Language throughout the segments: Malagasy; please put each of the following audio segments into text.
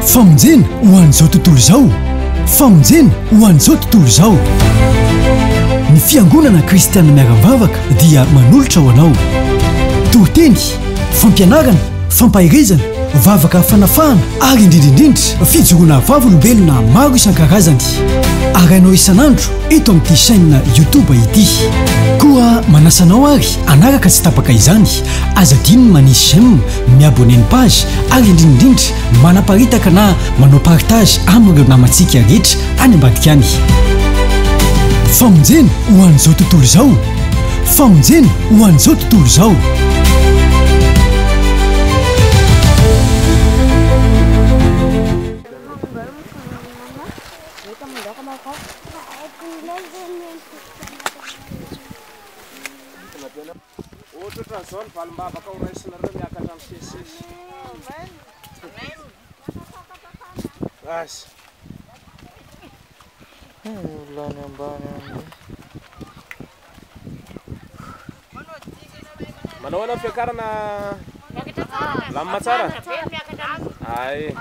famonjena ho an'izao tontolo izao famonjena ho an'izao tontolo izao ny fiangonana kristianina miara-mivavaka dia manolotra ho anao tohiteny fampianarana fampahirizana vavaka fanafahana ary indrindrindrindra fijoroana vavolombelona maro isan-karazany arainao isan'andro eto amin'ity chaîne YouTube ity koa manasanao ary anaraka tsy tapaka izany azadiny manisy j'aime miaboneny page ary indrindrindrindra manaparitaka na manao partage amin'ireo namantsika rehetra any ambadika any famonjena ho an'izao tontolo izao famonjena ho an'izao tontolo izao Zone valim-bavaka oraisinareo miakatra amin'ny sesisesy. Asa. Lany ambany any. Manao ana fiakarana lamima tsara? Ay.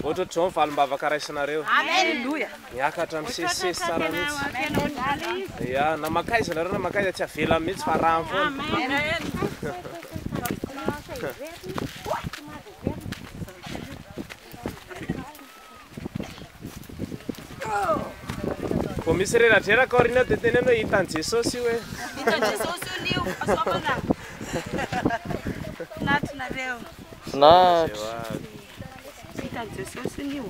Ohatr'izao valim-bavaka raisinareo. Alleluia. Miakatra amin'ny sesisesy tsara mihitsy. Ya, namakaiza nareo namakaiza tsy avela mihitsy fa rano foana. Ko misy reradreraka aoriana dia teny hoe hitan'i Jesosy io hoe. Hitan'i Jesosy io asaomana. Natinareo. Finahitra. Hitan'i Jesosy io.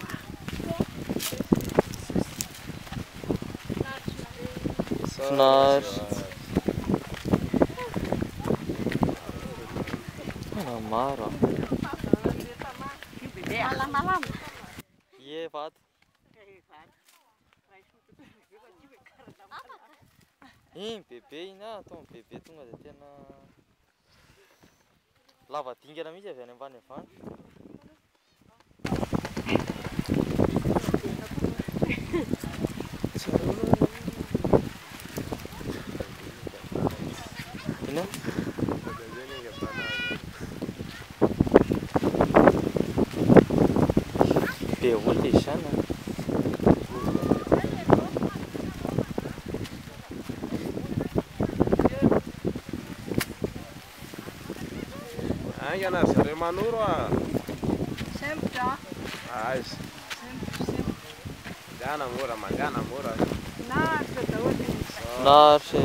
Finahitra. Maro. Malam-malam. Ie vato. Bebe iny atao bebe tonga dia tena lava dingana mihitsy avy any ambany avany. Ina? Be olona izy zany. Aingana zareo manoro a. Sempotra. Aiza. Mangana mora, mangana mora. Nahatra daholo. Nahatra.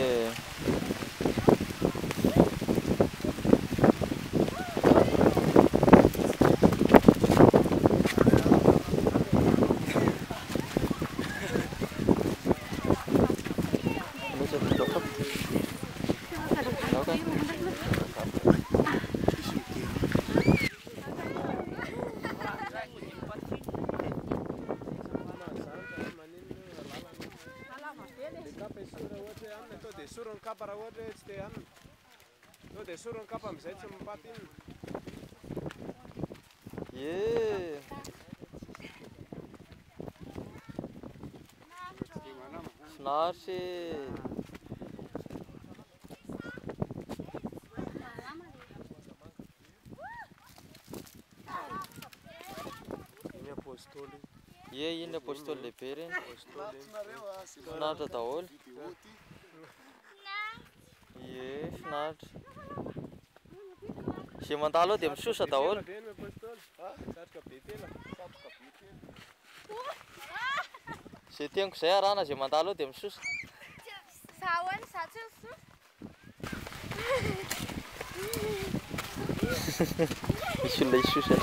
Surun kapa raha ohatra hoe tsy te hanina. Sao dia surun kapa amin'izay tsy mipaty inona. Ie. Finahitra. Iny apôstôly. Ie iny apôstôly lehibe reny. Finahitra daholo. Ie, finahitra. Izay mandalo ao dia misosa daholo. Izay teniko izay arahana izay mandalo ao dia misosa. Misy olona isosa.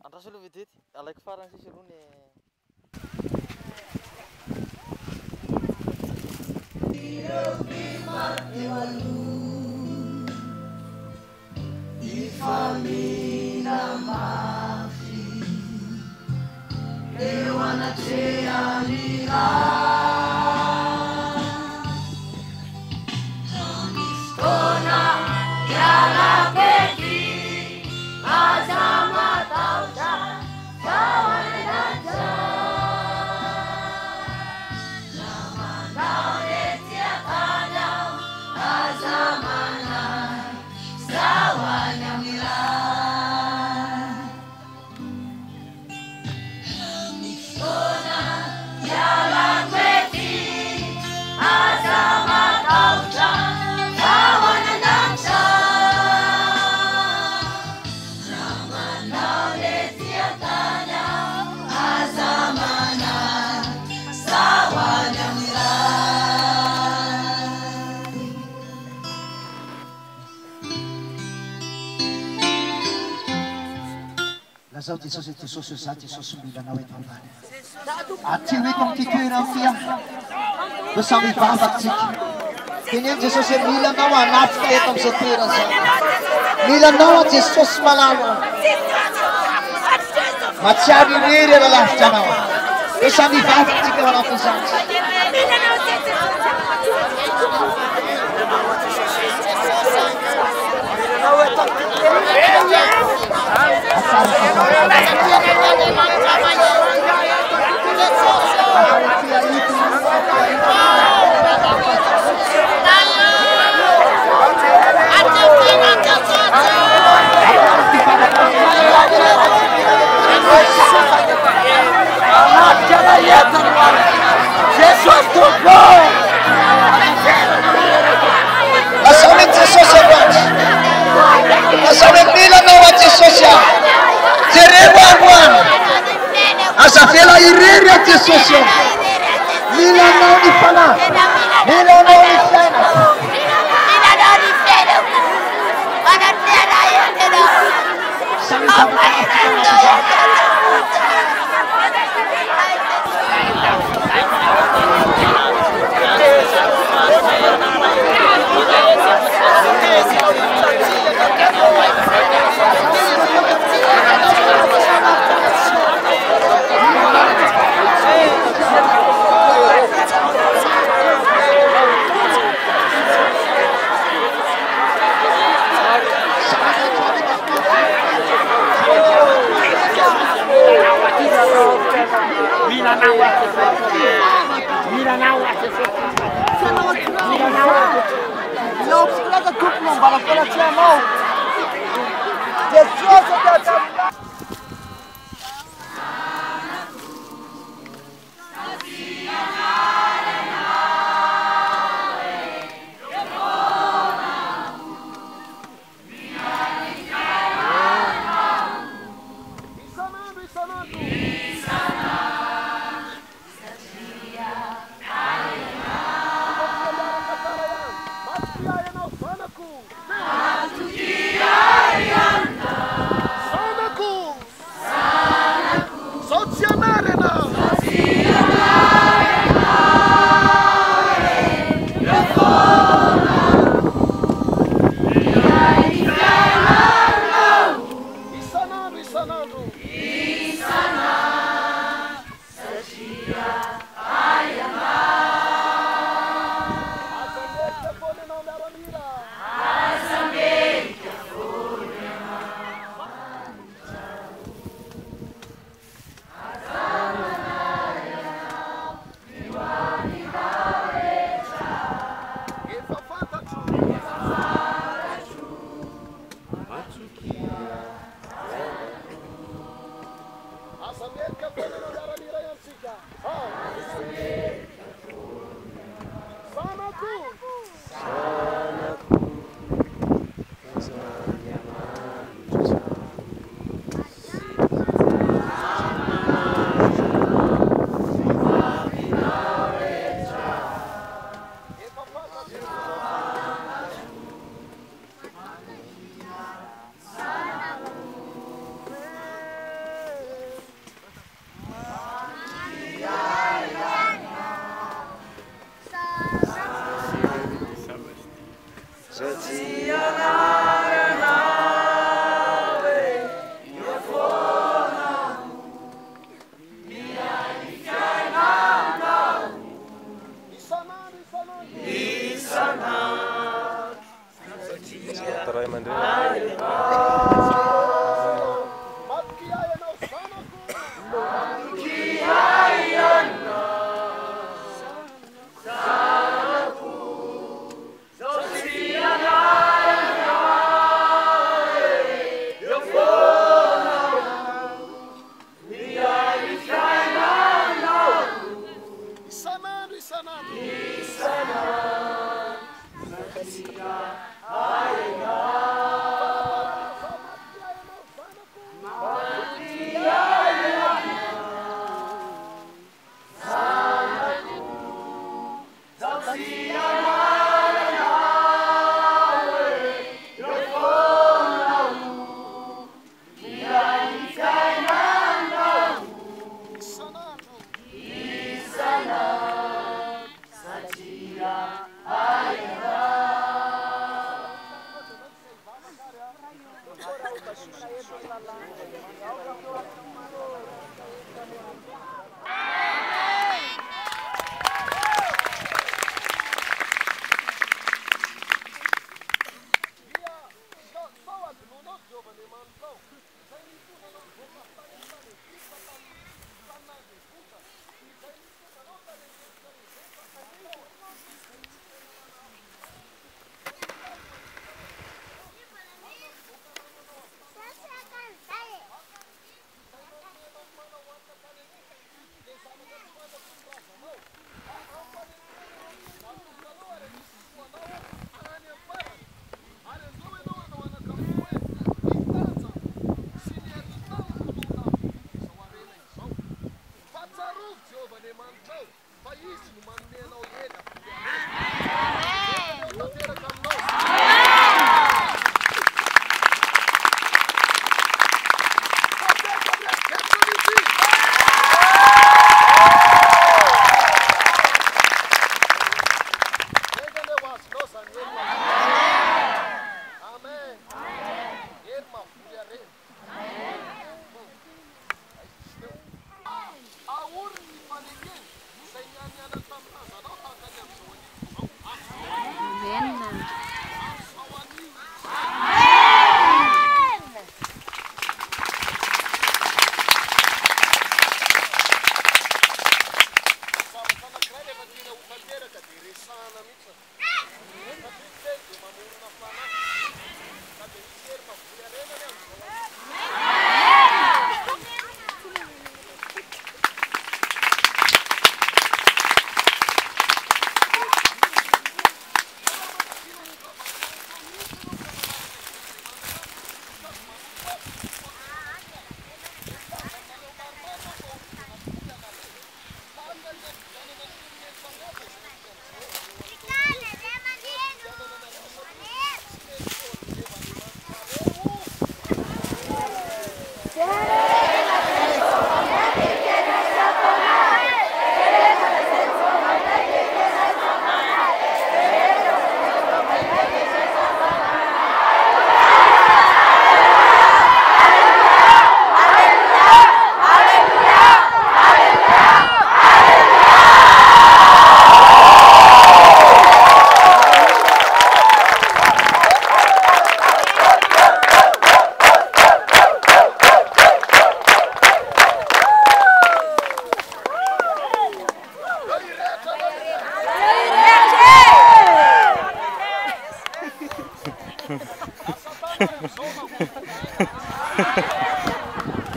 Andraso aloha vedety, alaiko farany sisy rony. Ifamina mafy eo anatrehany rà. Nazao Jesosy Jesosy za Jesosy milanao eto ambany. Aty eto amin'ny toerana fia. Mba samy vavatsika. Teneno Jesosy milanao anatika eto amin'izay toerana zao. Milanao Jesosy malalo. Matsiaro irery raha lavitra anao. Mba samy vavatsika ao anatin'izany. Jesus tocou! Nascimento social, nascimento mila não é social. Teremos agora. Essa fila irene é social. Mila não de falar, mila não de cena. Não precisa tudo não bala para ti a mão. Jesus está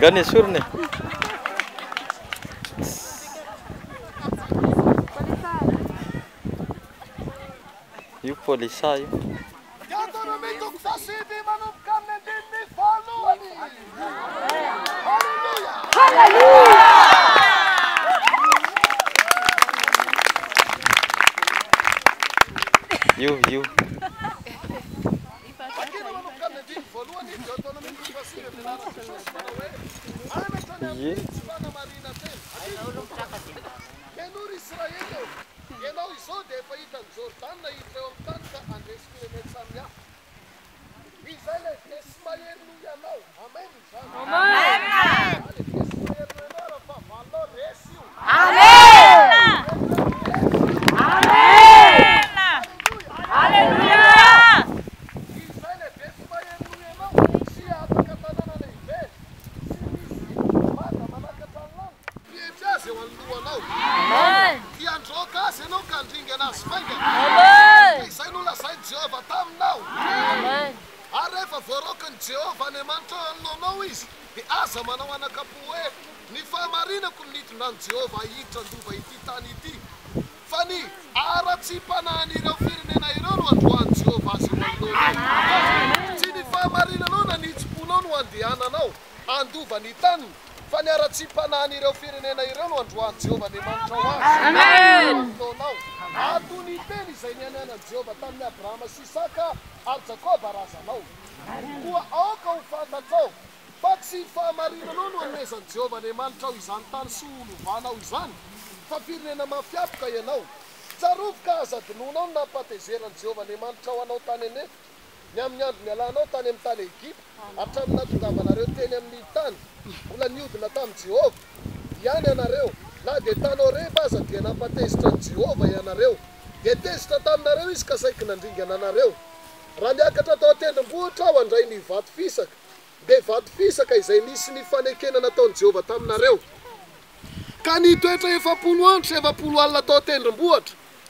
Gani surne. Io polisa io. You.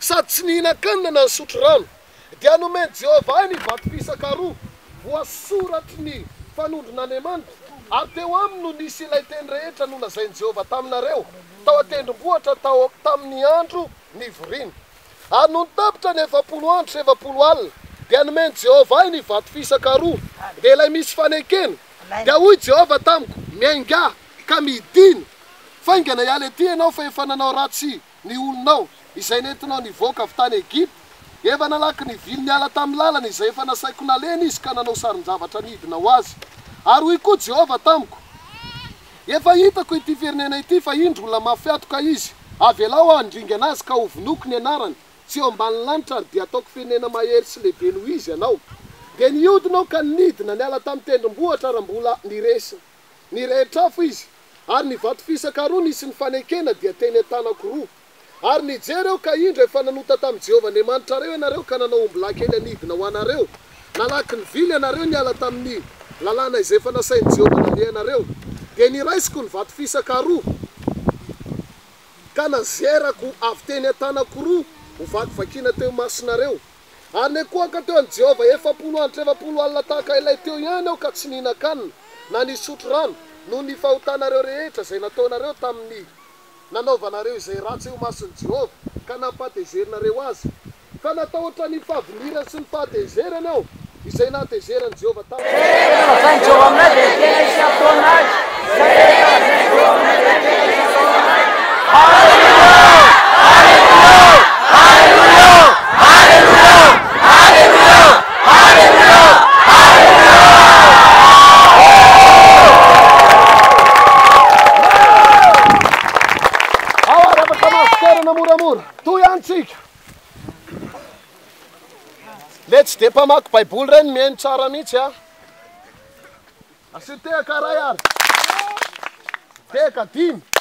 Sady tsy nihinan-kanina na nisotro rano dia nomeny Jehovah ny vato fisaka roa voasoratry ny fanondron'Andriamanitra ary teo aminy no nisy ilay teny rehetra no lazainy Jehovah taminareo tao an-tendrombohitra tao tamin'ny andro ny voriny ary no nitapitra ny 70 andro sy 70 alina dia nomeny Jehovah ny vato fisaka roa dia ilay misy fanekena dia hoy Jehovah tamiko miainga ka midiny faingana iala ety ianao fa efa nanao ratsy ny olonao izay nentinao nivoaka avy tany Egypte efa nalaky ny vily niala tamin'ny lalana izay efa nasaiko nalena izy ka nanao sarin-javatra nidina ho azy ary hoy koa Jehovah tamiko efa hitako ity firenena ity fa indro olona mafiatoka izy avelao andringa anazy ka hovonoko ny anarany tsy eo ambany lanitra dia ataoko firenena mahery sy lehibe noho izy ianao dia niodinao ka nidina niala tamin'ny tendrombohitra raha mbola nirehetrafo izy ary ny vato fisaka roa nisy ny fanekena dia teny an-tanako roa ary nijereo ka indro efa nanota tamin'i Jehovah Andriamanitra reo ianareo ka nanao ombilay kely anidina ho anareo nalaky ny vily ianareo niala tamin'ny lalàna izay efa nasain'i Jehovah nale ianareo dia niraisiko ny vato fisaka roa ka nazerako avy teny an-tanako roa ho vakivakiana teo masinareo ary nekoaka teo an'i Jehovah 70 andro 70 alina tahaka ilay teo ihany aho ka tsy nihinan-kanina na nisotro rano no ny fahotanareo rehetra izay nataonareo tamin'ny nanaovanareo izay ratsy eo mason'i Jehovah ka nampatezerinareo azy fa natahotra ny fahavinirany sy ny fahatezerany aho izay nahatezerany Jehovah Let's de pamaky Baiboly reny mihaino tsara mihitsy a. Asy tehaka ray ary. Tehaka 5.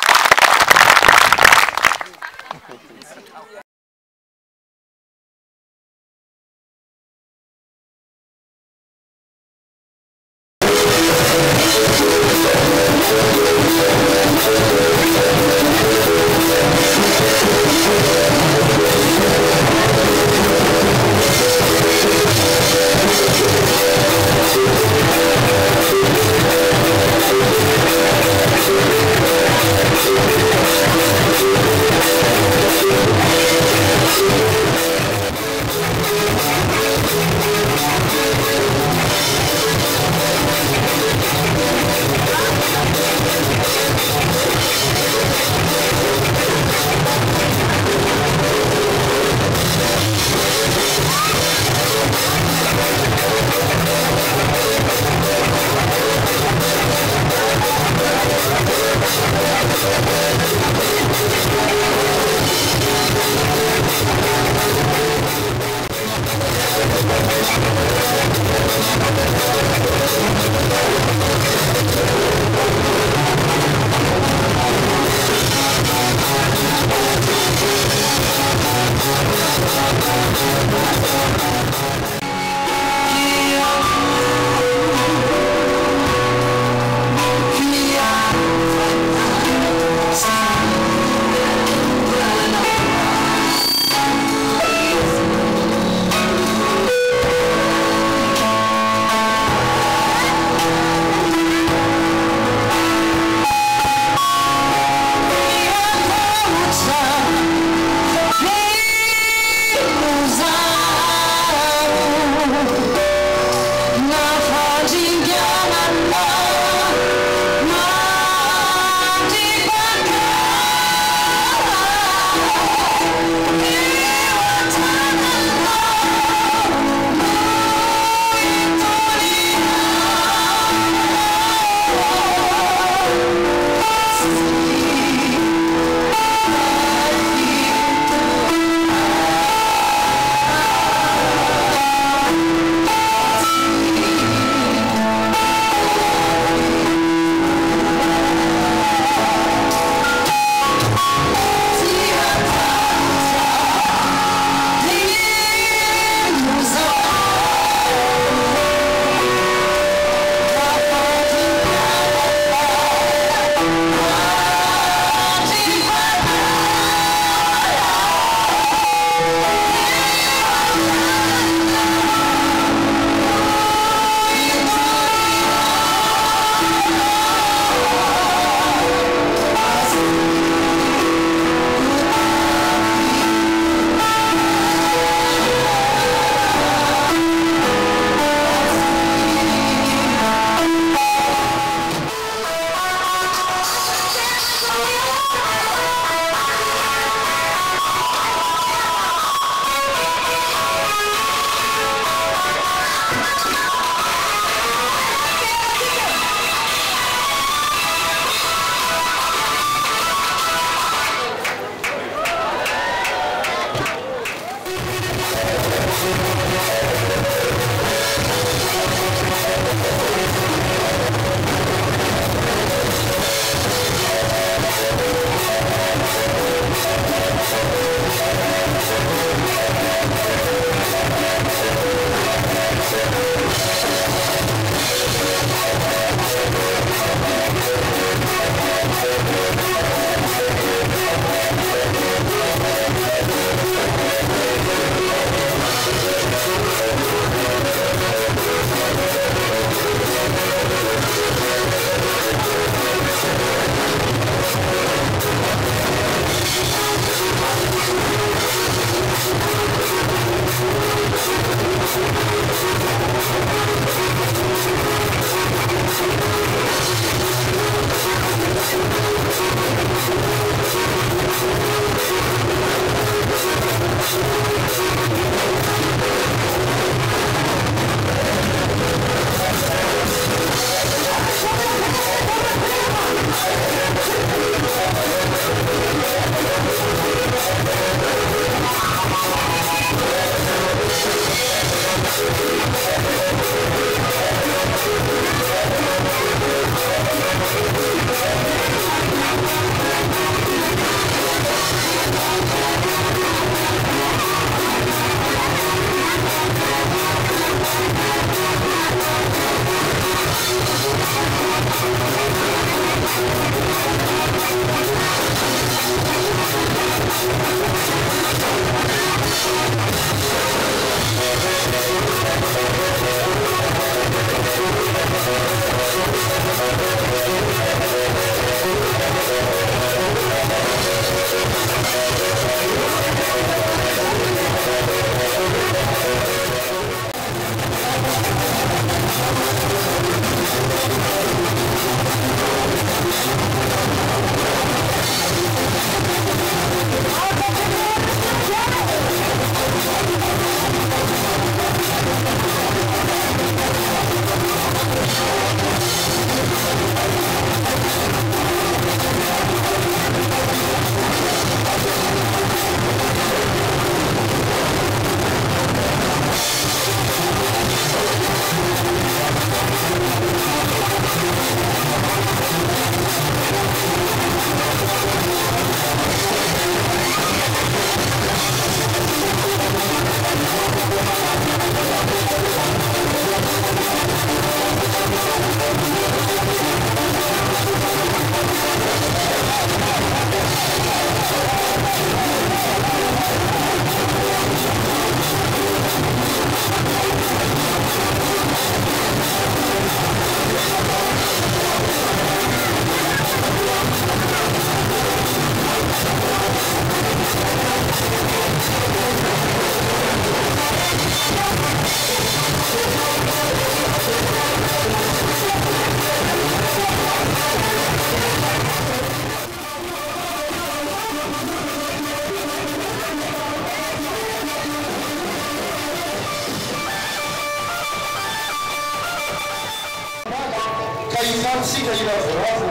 kainamsika inavoravo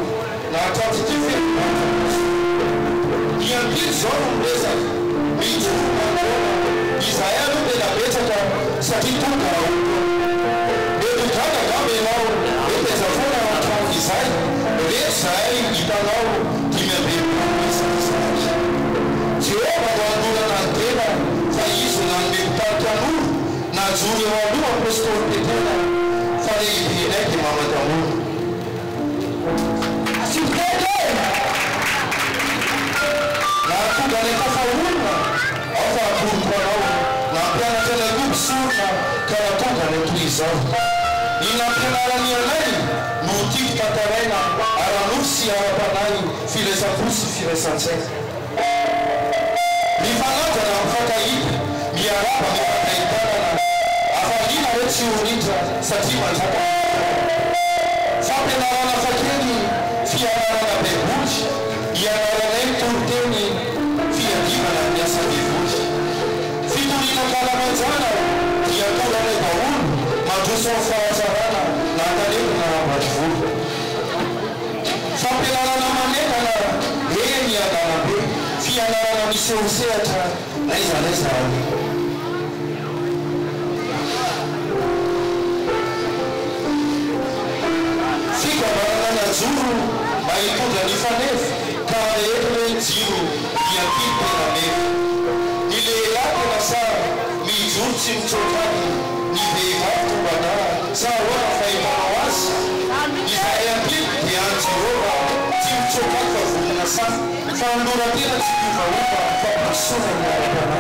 na atatitify iambily zao no miresaka mijoromanona izay aloha tena betsaka satria tonga edogana gamenao etezafona atrano izay reto zay hitanao dimyambelomaisaizay jehova no andolana ny tena fa izy nanome mitariky an'olo najory eo aloha apôstôly petera fa lehibenay dia mamadamolo natonga ny kafaolona ao fa akoroko anao nampianatra ny akobisorona ka natonga ny toy izao ny nampianarany anay no tiako tantaraina aran'olo sy ara-panay firaisan-po sy firaisan-tsaina mifanajana mifakahita miaraba mifakahitanana afalina hoe tsy oritra satria manjaka fampianarana fakeny fianarana baiboly ianaranay mitoroteny fiadivana miasa bevoly fitorina kalamanjana dia toranay baolo mandroso ny fahatsarana na antanena na ambadivolo fampianarana manekana eny adanabe fianarana misehosehatra naizanaiza fikabarana najoro mba hitondra ny fanefa ka rehetra hoe jiro diampily tena mefa ny lehilahy tena sara mijoro tsy mitsokany ny vehivavy tombana sa oana fahitanao azy izay ampily dia anjirova tsy mitsokany fa vonona safa fa nlora tena tsy miovaova fa pasona miarapana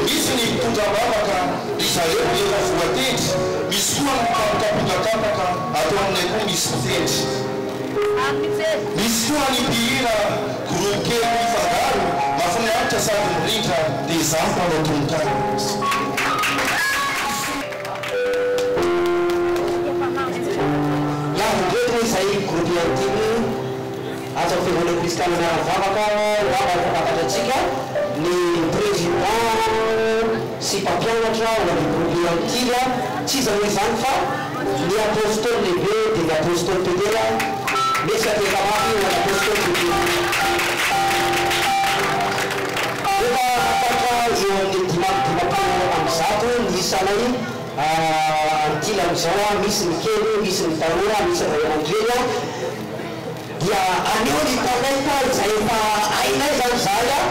misy ny mitondra babaka izareo efa voatendry misy koa ny kapokapokakapaka atao aminay koa misy mitendry misy koa ny mpihira goronkely mifangaro mafinaritra sady mirindra dia zany fa anatonikany lavodreto izay groupe antimy atao fivolena kristiana miaravavaka lavafakatratsika ny président sy mpampianatra na ny groupe antila tsy iza hoe zany fa ny apôstôly lehibe dia ny apôstôly petera mesy atekamafy na apôstôly petera efa afatra eo amin'ny dimapolo am'zato ny isanay antila am'izao a misy ny kely misy ny tanora misy ny vahoamanglely a dia aneo ny tanaita izay efa ainay zany zay a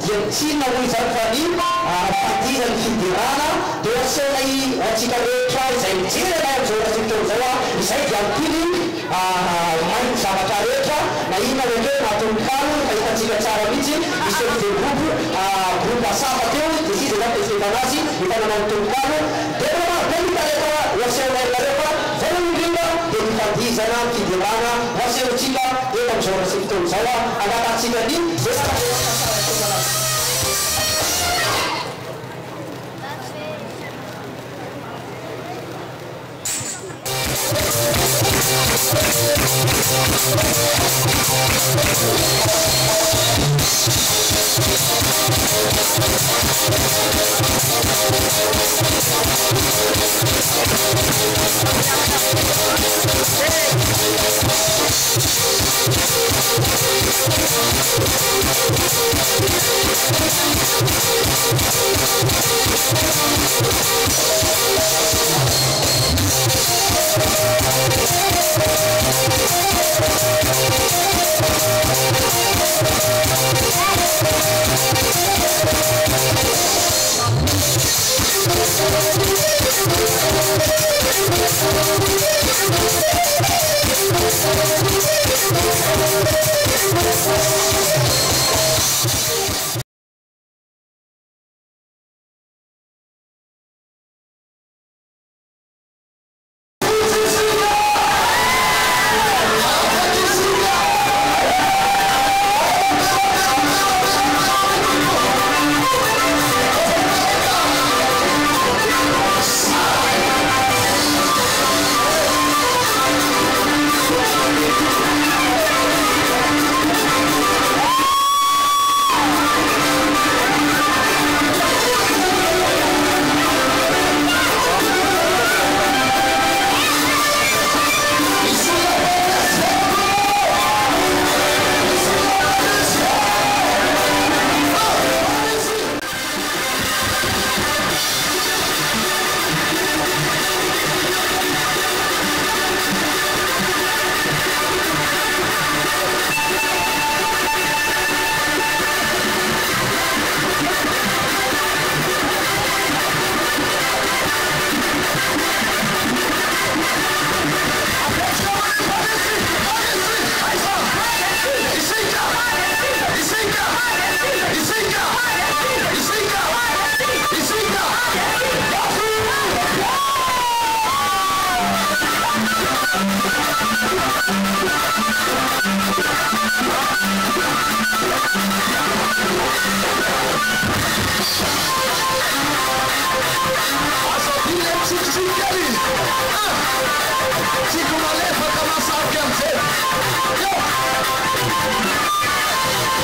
dia tsinona hoy zany fa ny fadiza ny fidirana dia asainay atsika rehetra izay mijery anay am'izao rahasyfotoan'izao a izay dia ampily mainy zavatra rehetra na inona rehetra natonikano fa hitatsika tsara mihitsy misy de groupe asafa teo dia izy zany testetanazy hitanana nitonikano dia mitareka oaseonay rehefa voanolondrina dia mifadizana fidirana oaseotsika eto am'izao rahasyfotoan'izao a anatatsika ny Chico Malefa kama sauti ya mzee.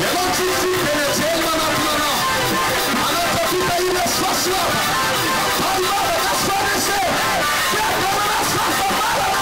Yellow Chichi penechema na plana. Anatafita ile swaswa. Palmada na swanese. Kepala na swaswa palana.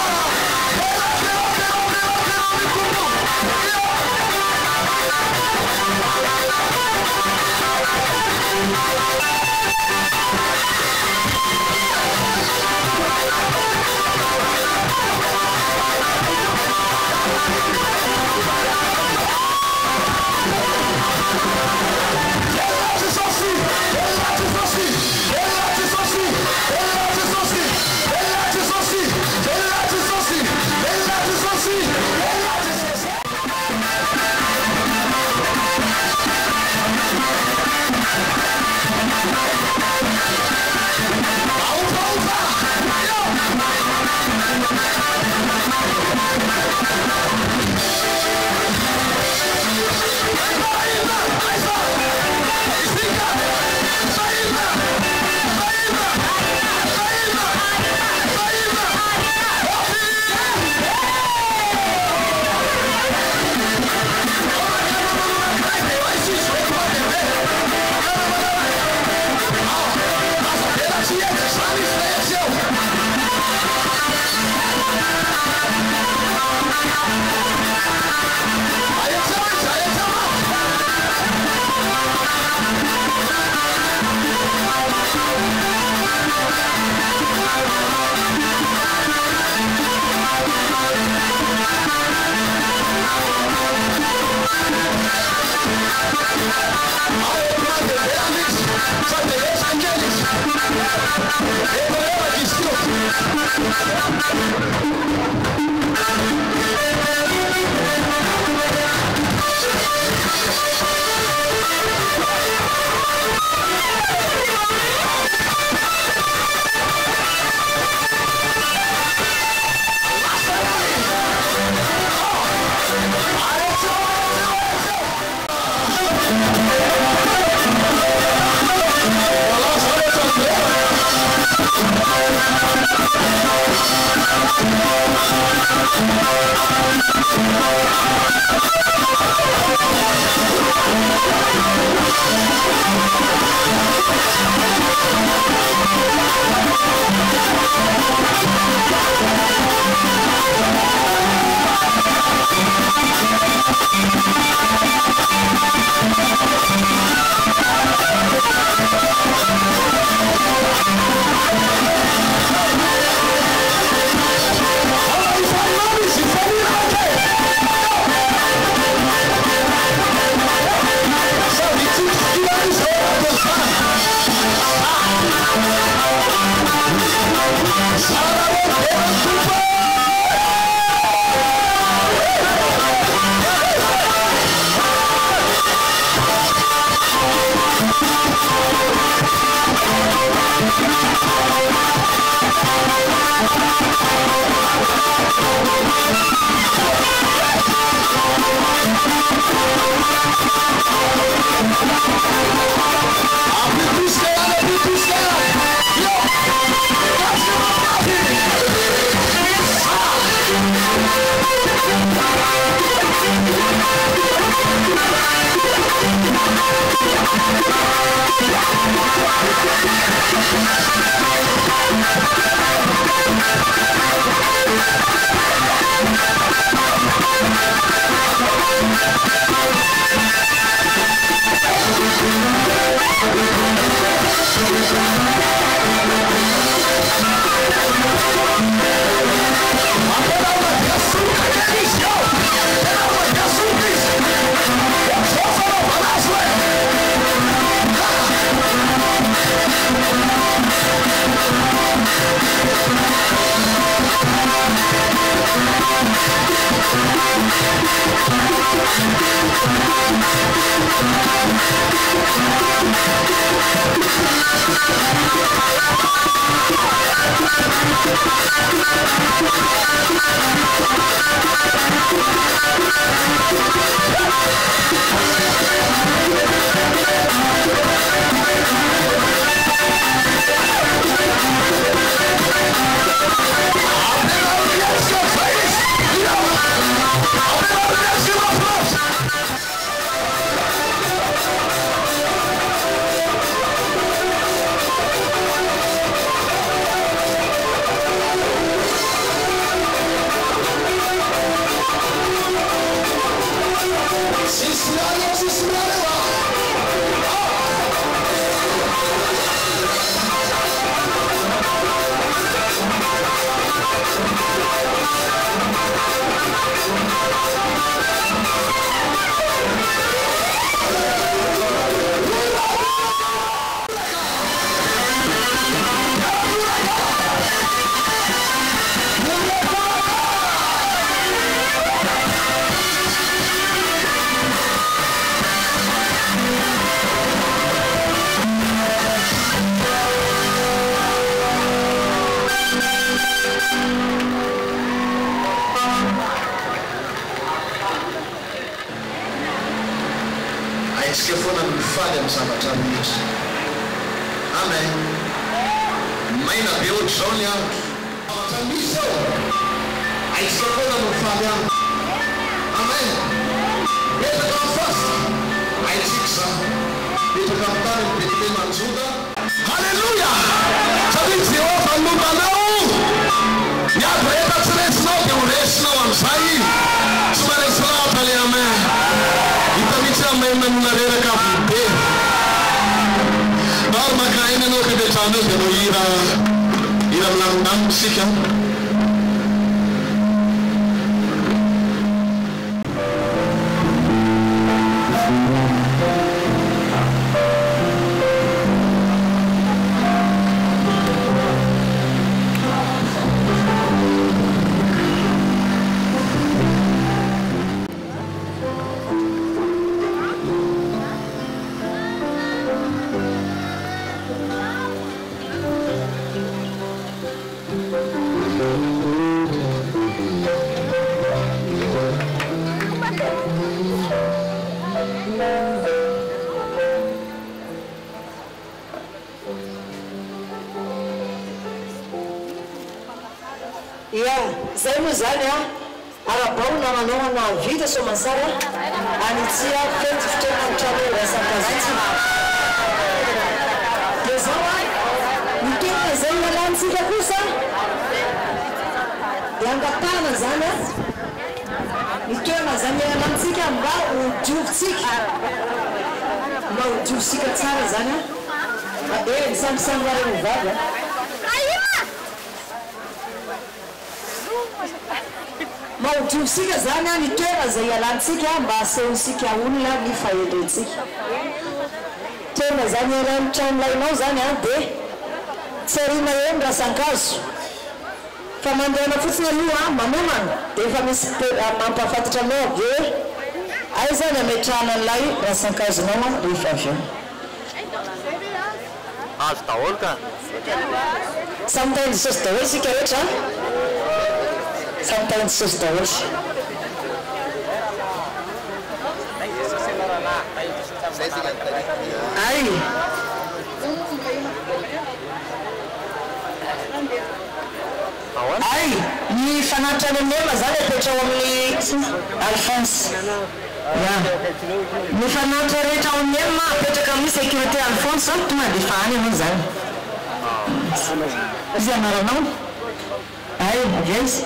Yes, zavatra rehetra. Amen. Maina be ohatr'izao ny andro. Zavatra misy ao aisakoana no faly andro. Amen. Petraka amin'ny fasika aitsika izany. Petraka amin'ny tany ny Betlehema manjoda. Halleluja! Satria Jehova nombanao. Miady rehetra tsy resinao dia ho resinao amin'izay. Tsy maresy lahatra le amen. Hita mihitsy amen nanonareraka avy be. Maro makaina anao ka dia trano eo dia anao hira milamindamina isika. Zay moa zany arabaona manaovana vita somansara anitsia fety fotoana trano rasan-kazotsy dia zao mitokana zay ialantsika kosa dia angapahana zany mitoana zany ialantsika mba hodiovintsika mba hodiovitsika tsara zany misambisamby mare mivavy mahodiovisika zany ny toera zay ialantsika mba asehosika olona ny fahendrentsika toerana zany iarany tranonainao zany dia tsy arina eo ny rasan-kazo fa mandehana fotsiny aloha manomana dia efa misy mampafantatra anao avy eo ay zany ametrahana an'ilay rasan-kazonao rehefa avy eo azo daholo ka samitainy sosy daholo sika rehetra samitainy sosy daholo ay ay ny fanatitra ny mema zany apetra ao amin'ny Alphonse ny fanatitra rehetra ao mema apetraka amin'ny sécurité Alphonse tonga dia fa any ianao zany izy anaranao ay avy izy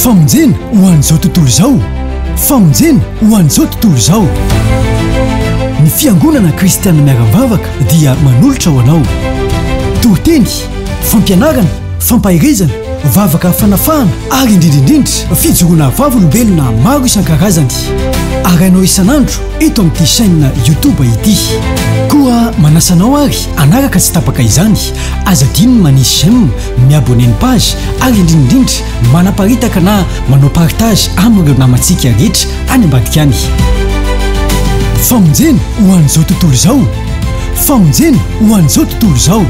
famonjena ho an'izao tontolo izao famonjena ho an'izao tontolo izao ny fiangonana kristiana miara-mivavaka dia manolotra ho anao tohiteny fampianarana fampahirizana vavaka fanafahana ary indrindrindrindra fijoroana vavolombelona maro isan-karazany arainao isan'andro eto amin'ity chaîne YouTube ity koa manasanao ary anaraka tsy tapaka izany azadino manisy j'aime miabonné ny page ary indrindrindrindra manaparitaka na manao partage amin'ireo namantsika rehetra any ambadika any famonjena ho an'izao tontolo izao famonjena ho an'izao tontolo izao